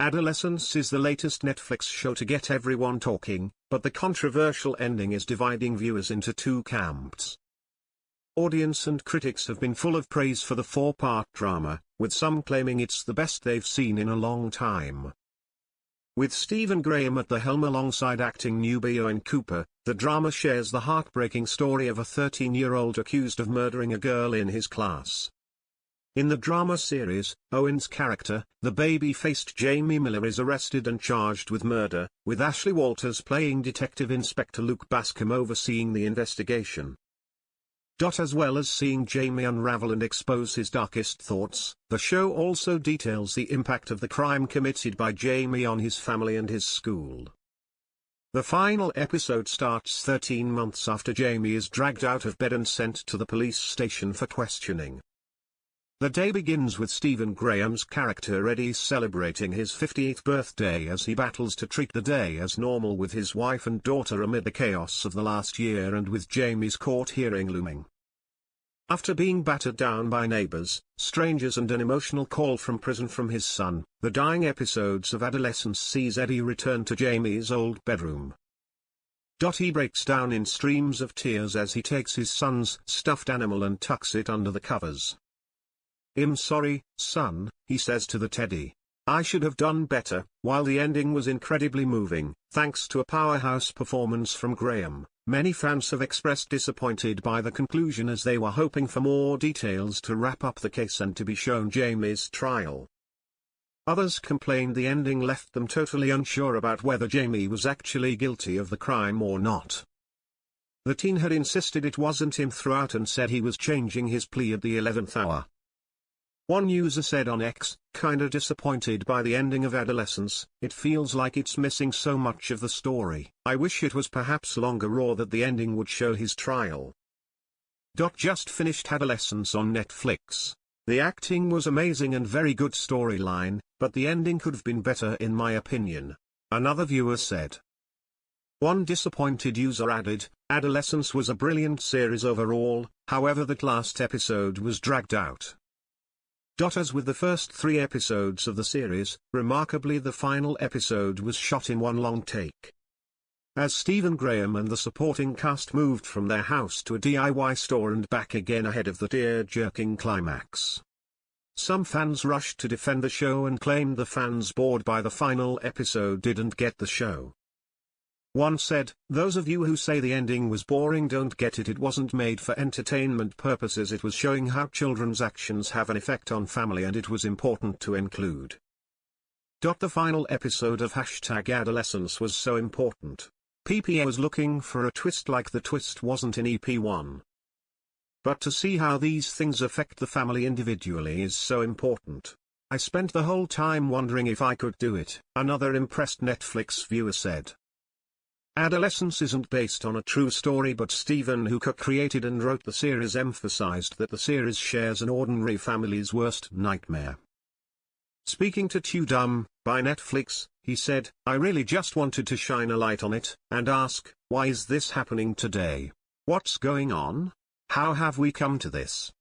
Adolescence is the latest Netflix show to get everyone talking, but the controversial ending is dividing viewers into two camps. Audience and critics have been full of praise for the four-part drama, with some claiming it's the best they've seen in a long time. With Stephen Graham at the helm alongside acting newbie Owen Cooper, the drama shares the heartbreaking story of a 13-year-old accused of murdering a girl in his class. In the drama series, Owen's character, the baby-faced Jamie Miller, is arrested and charged with murder, with Ashley Walters playing Detective Inspector Luke Bascom overseeing the investigation. As well as seeing Jamie unravel and expose his darkest thoughts, the show also details the impact of the crime committed by Jamie on his family and his school. The final episode starts 13 months after Jamie is dragged out of bed and sent to the police station for questioning. The day begins with Stephen Graham's character Eddie celebrating his 50th birthday as he battles to treat the day as normal with his wife and daughter amid the chaos of the last year and with Jamie's court hearing looming. After being battered down by neighbors, strangers and an emotional call from prison from his son, the dying episodes of Adolescence sees Eddie return to Jamie's old bedroom. He breaks down in streams of tears as he takes his son's stuffed animal and tucks it under the covers. "I'm sorry, son," he says to the teddy. "I should have done better." While the ending was incredibly moving, thanks to a powerhouse performance from Graham, many fans have expressed disappointed by the conclusion as they were hoping for more details to wrap up the case and to be shown Jamie's trial. Others complained the ending left them totally unsure about whether Jamie was actually guilty of the crime or not. The teen had insisted it wasn't him throughout and said he was changing his plea at the 11th hour. One user said on X, "Kinda disappointed by the ending of Adolescence, it feels like it's missing so much of the story. I wish it was perhaps longer or that the ending would show his trial." Just finished Adolescence on Netflix. The acting was amazing and very good storyline, but the ending could have been better in my opinion, another viewer said. One disappointed user added, "Adolescence was a brilliant series overall, however that last episode was dragged out." As with the first 3 episodes of the series, remarkably the final episode was shot in one long take. As Stephen Graham and the supporting cast moved from their house to a DIY store and back again ahead of the tear-jerking climax. Some fans rushed to defend the show and claimed the fans bored by the final episode didn't get the show. One said, "Those of you who say the ending was boring don't get it. It wasn't made for entertainment purposes. It was showing how children's actions have an effect on family and it was important to include." The final episode of #Adolescence was so important. PPA was looking for a twist like the twist wasn't in EP1. But to see how these things affect the family individually is so important. "I spent the whole time wondering if I could do it," another impressed Netflix viewer said. Adolescence isn't based on a true story, but Stephen, who co-created and wrote the series, emphasized that the series shares an ordinary family's worst nightmare. Speaking to Tudum, by Netflix, he said, "I really just wanted to shine a light on it, and ask, why is this happening today? What's going on? How have we come to this?